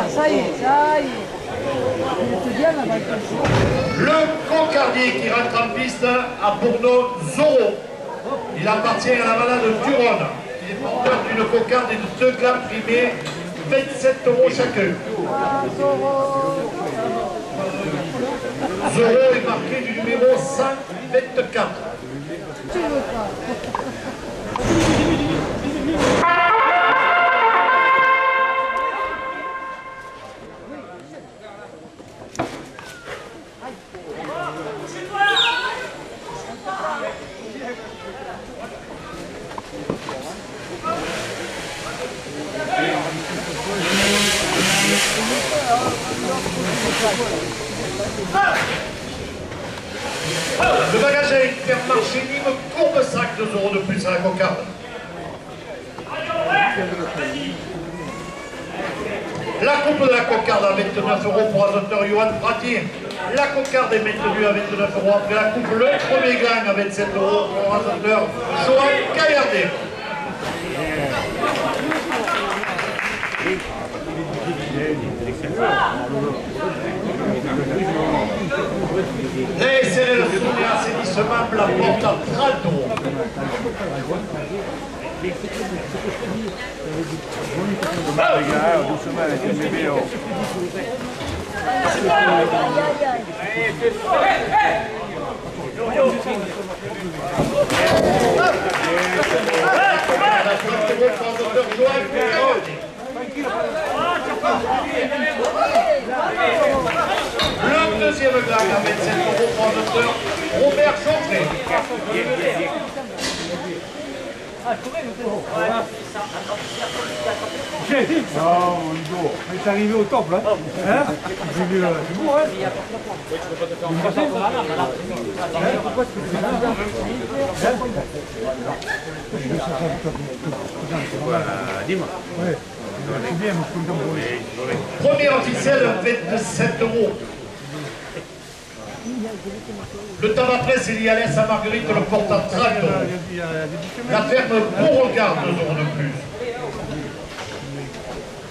Ça y est, ça y est. Le cocardier qui rentre en piste a pour nom Zorro. Il appartient à la balade Duron. Il est porteur d'une cocarde et de 2 glammes primées, 27 € chacun. Zorro est marqué du numéro 124. Le bagage à Intermarché Nîmes Courbesac, 2 € de plus à la cocarde. La coupe de la cocarde à 29 € pour azoteur Johan Pratier. La cocarde est maintenue à 29 € après la coupe. Le premier gagne à 27 € pour azoteur Johan Caillardet. Les SRL Soudé Assainissement la porte à 30 €. Le deuxième gagne à 27 € pour le docteur Robert Chantré. Oh mon Dieu, il est arrivé au top là. Hein? C'est beau, hein? Dis-moi. Ouais. C'est bien, je peux me Premier officiel, 27 €. Le tabac presse Elialès à Marguerite le porte à 30 €. La ferme Beauregard, 2 € de plus.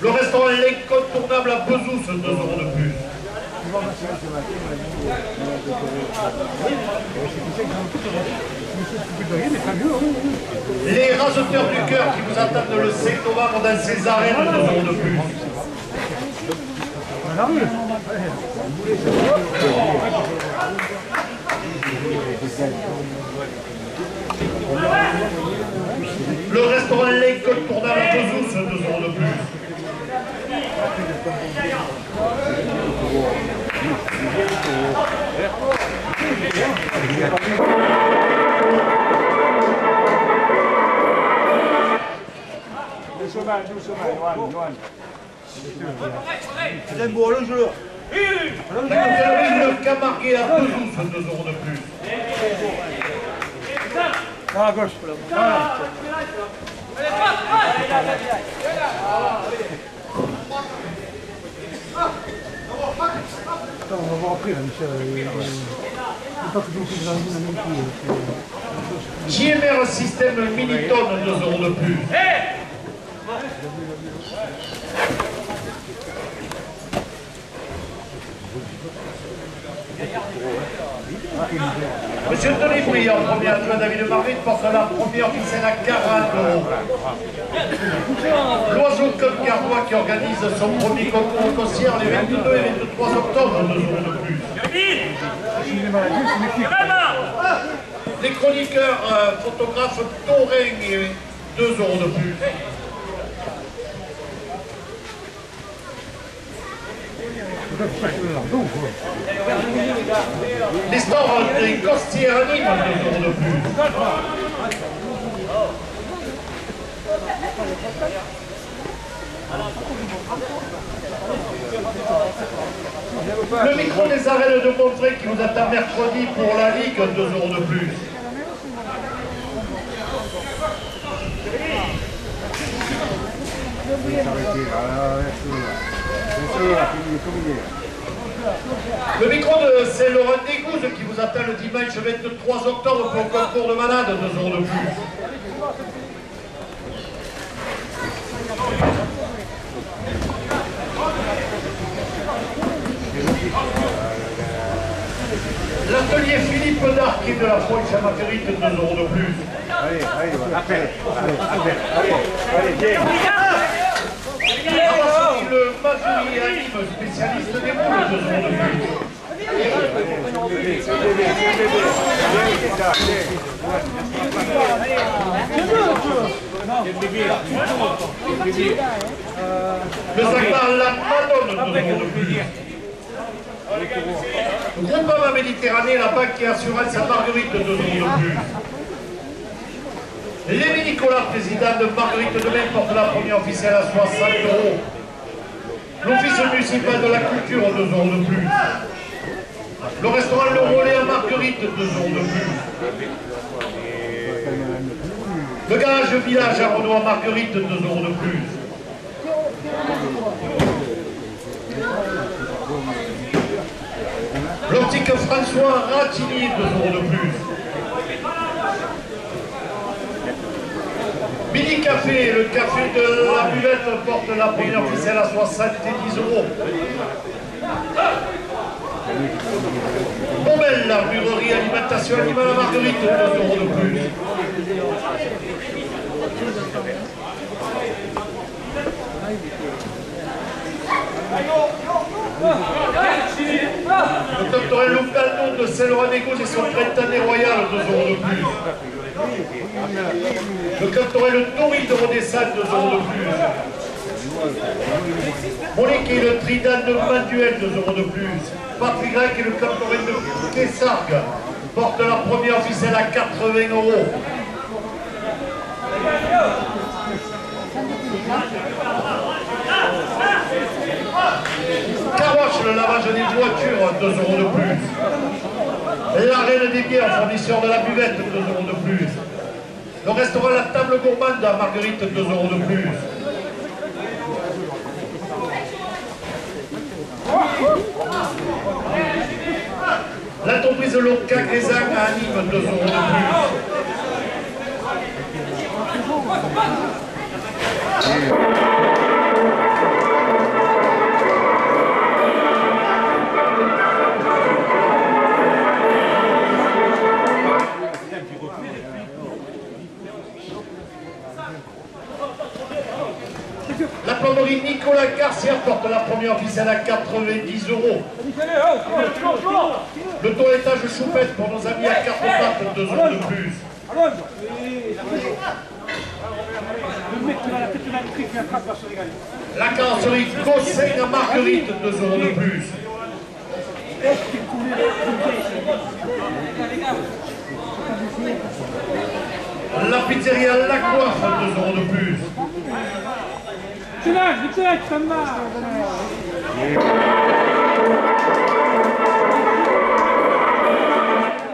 Le restaurant L'Incontournable à Bezous, 2 € de plus. Les raseteurs du cœur qui vous attendent le 5 novembre dans ces arènes, 2 € de plus. Le restaurant L'Incontournable à Bezous, 2 € de plus. Doucement, C'est beau le jeu. La catégorie Le Camarguais à Bezous, 2 € de plus. à gauche. Attends, on va voir après, là, Michel. C'est pas toujours plus dans la même coup. JMR Système Miniton, 2 € de plus. Monsieur Tony Brie, en premier adjoint David Marvin, porte la première ficelle à 40 €. L'Oiseau Club Gardois qui organise son premier concours au Cossière les 22 et 23 octobre, 2 € de plus. Les chroniqueurs photographes Taurin, 2 € de plus. Les stores des Costières à Nîmes, 2 € de plus. Le micro des arènes de Montreuil qui vous attend mercredi pour la Ligue, 2 € de plus. Le micro de Saint-Laurent Dégouze qui vous attend le dimanche 23 octobre pour le concours de malade, 2 euros de plus. L'atelier Philippe Darquet de la Pointe Saint-Marguerite, 2 euros de plus. Allez, appelle. Le Mazuri Anime, spécialiste des moules, 2 euros de plus. Le Zagbar La Madone, 2 euros de plus. Groupama Méditerranée, la banque et assurance à Marguerite, 2 euros de plus. Lévi Nicolas, président de Marguerite de Maine, porte la première officielle à 60 euros. L'office municipal de la culture, 2 euros de plus. Le restaurant Le Relais à Marguerite, 2 euros de plus. Le garage village à Renaud à Marguerite, 2 euros de plus. L'optique François Ratigny, 2 euros de plus. Midi Café, le café de la buvette porte la première officielle à 70 euros. Bombelle, l'armurerie alimentation animale à Marguerite, 2 euros de plus. Le docteur Lucano de Saint-Laurent-des-Gauches et son printanier royal, 2 euros de plus. Le cantorel Tori de Rodessane, 2 euros de plus. Monique et le trident de Manuel, 2 euros de plus. Patrick Grec et le cantorel de Kessargues portent la première officielle à 80 euros. Caroche, le lavage des voitures, 2 euros de plus. La Reine des Bières, fournisseur de la buvette, 2 euros de plus. Le restaurant La Table Gourmande à Marguerite, 2 euros de plus. L'entreprise locale Grézan à Nîmes, 2 euros de plus. La plomberie Nicolas Garcia porte la première officielle à 90 euros. Le toilettage choupette pour nos amis à 4 pattes, 2 euros de plus. La carrosserie Gossin à Marguerite, 2 euros de plus. La pizzeria La Coiffe, 2 euros de plus.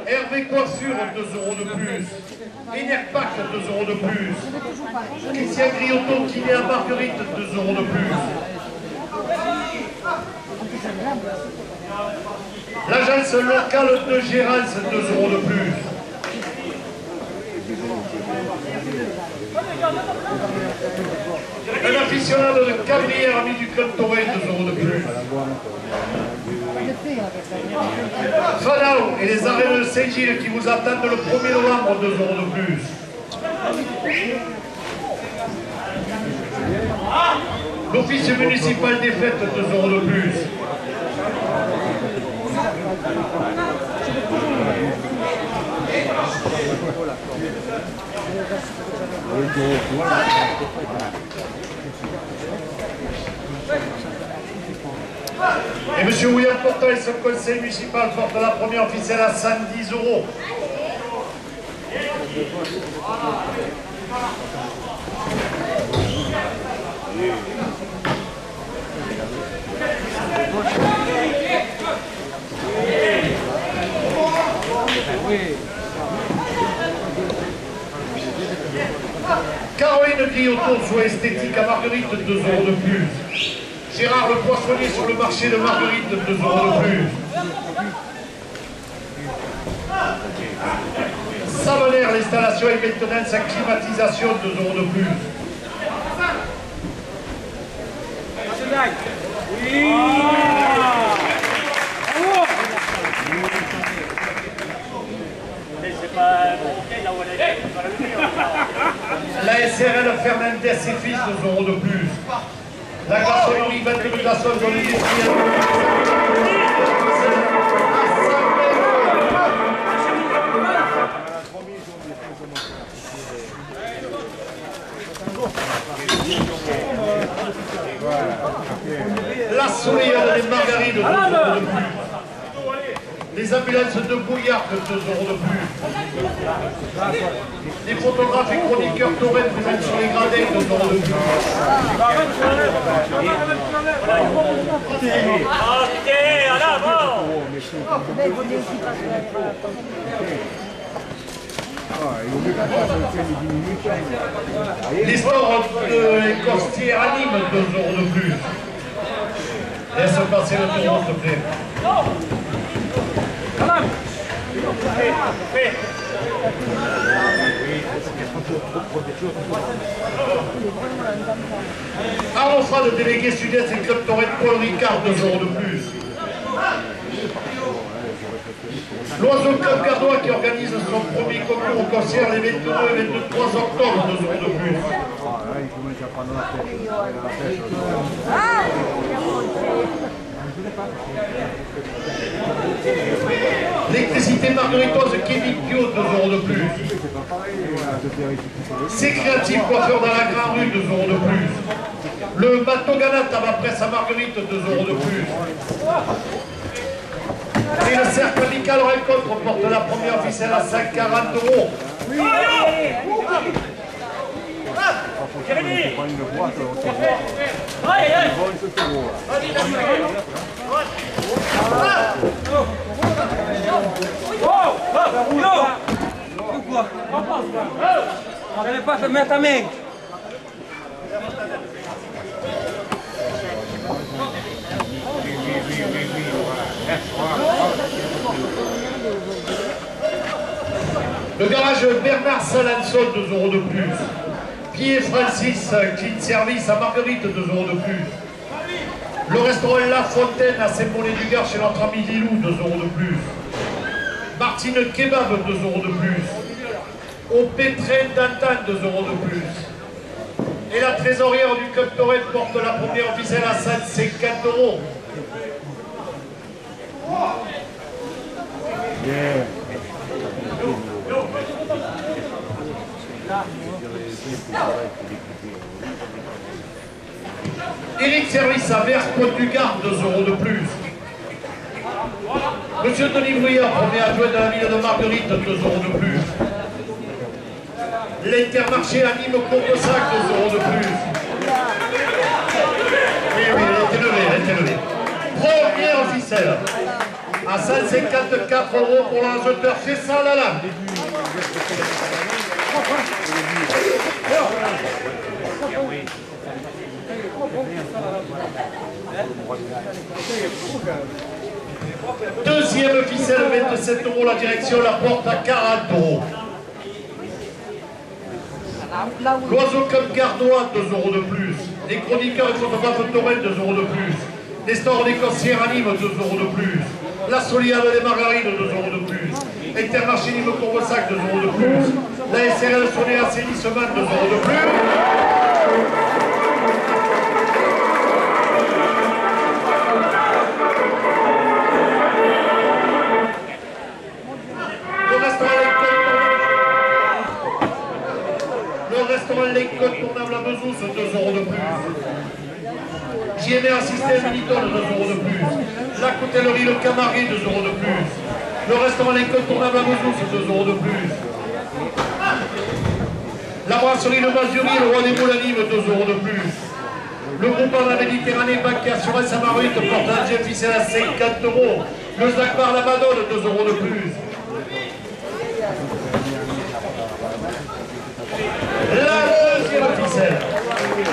Hervé Coiffure, 2 euros de plus. Enerpac, 2 euros de plus. Christian Griotto, qui est à Marguerite, 2 euros de plus. L'agence locale de Gérance, 2 euros de plus. Un aficionado de Cabrières, ami du club Torrent, 2 euros de plus. Fanao et les arènes de Saint-Gilles qui vous attendent le 1er novembre, 2 euros de plus. L'office municipal des fêtes, 2 euros de plus. Et M. William Portal et son conseil municipal portent la première officielle à 110 euros. Caroline Griotto, soins esthétiques à Marguerite, 2 euros de plus. Gérard le poissonnier sur le marché de Marguerite, 2 € de plus. Savonnaire, l'installation et maintenance sa climatisation, 2 € de plus. La SRL Fernandez et fils, 2 € de plus. La glaçonnerie 22 glaçons dans l'industriel. La Soleillade des Margarides, 2 € de plus. Les ambulances de Bouillard, 2 € de plus. Les photographes et chroniqueurs Torrent présents sur les gradins, 2 € de plus. Les sports de Costier animent, 2 € de plus. Laisse passer le tour, s'il te plaît. Arrosera de délégué sud-est et club Torrent Paul Ricard, 2 € de plus. L'Oiseau Club Gardois qui organise son premier concours au concert les 22 et 23 octobre, 2 € de plus. L'électricité margueritoise Kevin Pio, 2 € de plus. C'est créatif coiffeur dans la Grande Rue, 2 € de plus. Le bateau Ganat à ma presse à Marguerite, 2 € de plus. Et le cercle amical rencontre porte la première ficelle à 5,40 €. J'allais pas te mettre à main. Le garage Bernard Salanson, 2 € de plus. Pierre Francis, Clean Service à Marguerite, 2 € de plus. Le restaurant La Fontaine à Saint-Bonnet-du-Gard chez notre ami Lilou, 2 € de plus. Martine Kebab, 2 € de plus. Au Pétrin d'Antan, 2 € de plus. Et la trésorière du Club Torrent porte la première ficelle à 150 €. Yeah. Eric Service à Vers, Pointe-du-Gard, 2 € de plus. Monsieur Denis Bruyère, premier adjoint de la ville de Marguerite, 2 € de plus. L'Intermarché à Nîmes, Courbesac, 2 € de plus. Oui, elle était levée, elle était levée. Premier officiel à 154 € pour l'enjeteur Fessin Lalanne. Deuxième ficelle, 27 € la direction, la porte à 40 €. L'Oiseau Club Gardois, 2 € de plus. Les chroniqueurs et photographes Torrent, 2 € de plus. Les stores des Cossières à Nîmes, 2 € de plus. La Soleillade des Margarides, 2 € de plus. Intermarché Nîmes Courbesac, 2 € de plus. La SRL Sonnet Assainissement, 2 € de plus. Le restaurant L'Incontournable à Bezous, 2 € de plus. JMR Système Uniton, 2 € de plus. La Coutellerie Le Camarier, 2 € de plus. Le restaurant L'Incontournable à Bezous, 2 € de plus. La brasserie Le Mazuri, le Roi des Moules à Nîmes, 2 € de plus. Le groupe en la Méditerranée, Banque et Assurance à Marguerite, porte un jet officiel à 50 €. Le Zagbar La Madone, 2 € de plus. La deuxième ficelle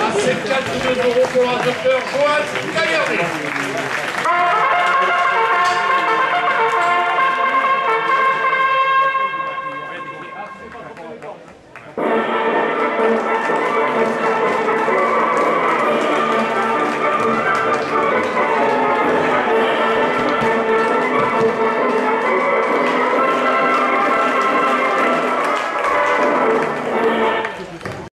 à 52 € pour le docteur Joanne Gaillardet.